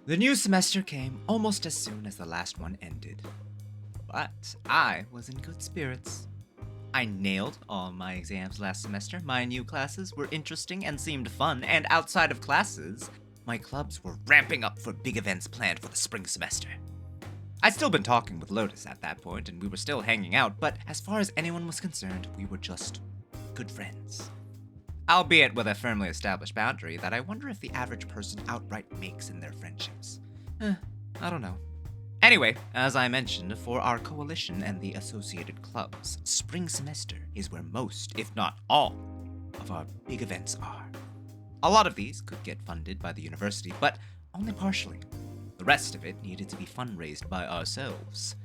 The new semester came almost as soon as the last one ended, but I was in good spirits. I nailed all my exams last semester, my new classes were interesting and seemed fun, and outside of classes, my clubs were ramping up for big events planned for the spring semester. I'd still been talking with Lotus at that point, and we were still hanging out, but as far as anyone was concerned, we were just good friends. Albeit with a firmly established boundary that I wonder if the average person outright makes in their friendships. I don't know. Anyway, as I mentioned, for our coalition and the associated clubs, spring semester is where most, if not all, of our big events are. A lot of these could get funded by the university, but only partially. The rest of it needed to be fundraised by ourselves.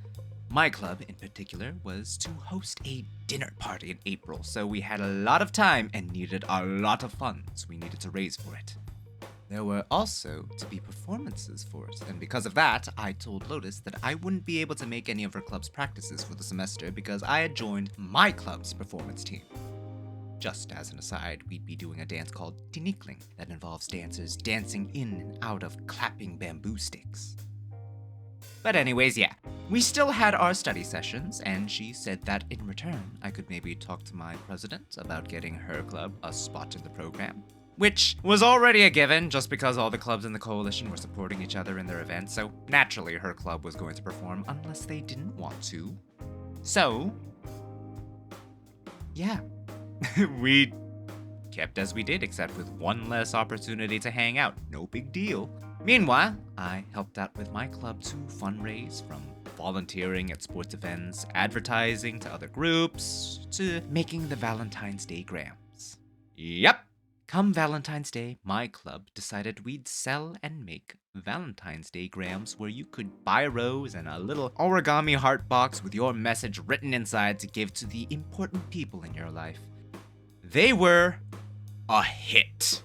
My club, in particular, was to host a dinner party in April, so we had a lot of time and needed a lot of funds we needed to raise for it. There were also to be performances for it, and because of that, I told Lotus that I wouldn't be able to make any of her club's practices for the semester because I had joined my club's performance team. Just as an aside, we'd be doing a dance called tinikling that involves dancers dancing in and out of clapping bamboo sticks. But anyways, yeah, we still had our study sessions, and she said that in return, I could maybe talk to my president about getting her club a spot in the program. Which was already a given, just because all the clubs in the coalition were supporting each other in their events, so naturally her club was going to perform unless they didn't want to. So, yeah, we kept as we did, except with one less opportunity to hang out. No big deal. Meanwhile, I helped out with my club to fundraise, from volunteering at sports events, advertising to other groups, to making the Valentine's Day grams. Yep! Come Valentine's Day, my club decided we'd sell and make Valentine's Day grams where you could buy a rose and a little origami heart box with your message written inside to give to the important people in your life. They were a hit.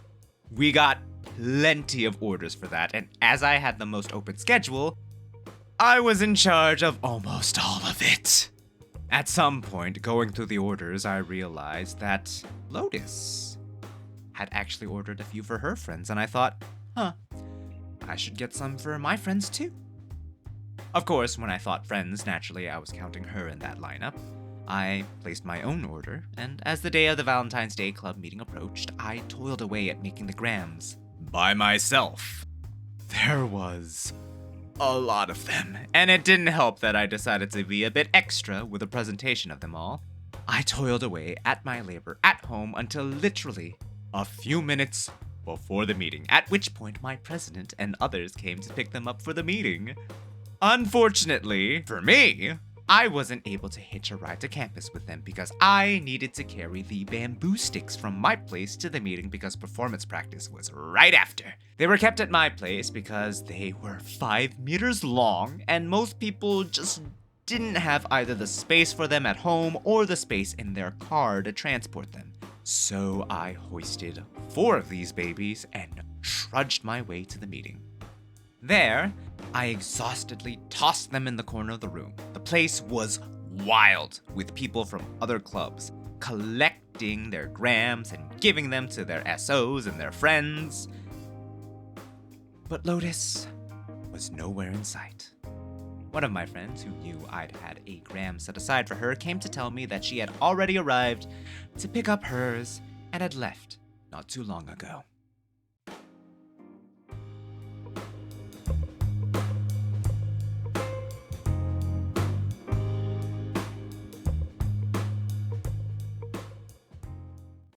We got plenty of orders for that, and as I had the most open schedule, I was in charge of almost all of it. At some point, going through the orders, I realized that Lotus had actually ordered a few for her friends, and I thought, I should get some for my friends too. Of course, when I thought friends, naturally I was counting her in that lineup. I placed my own order, and as the day of the Valentine's Day Club meeting approached, I toiled away at making the grams by myself. There was a lot of them, and it didn't help that I decided to be a bit extra with the presentation of them all. I toiled away at my labor at home until literally a few minutes before the meeting, at which point my president and others came to pick them up for the meeting. Unfortunately, for me, I wasn't able to hitch a ride to campus with them because I needed to carry the bamboo sticks from my place to the meeting because performance practice was right after. They were kept at my place because they were 5 meters long, and most people just didn't have either the space for them at home or the space in their car to transport them. So I hoisted 4 of these babies and trudged my way to the meeting. There, I exhaustedly tossed them in the corner of the room. The place was wild, with people from other clubs collecting their grams and giving them to their SOs and their friends. But Lotus was nowhere in sight. One of my friends, who knew I'd had a gram set aside for her, came to tell me that she had already arrived to pick up hers and had left not too long ago.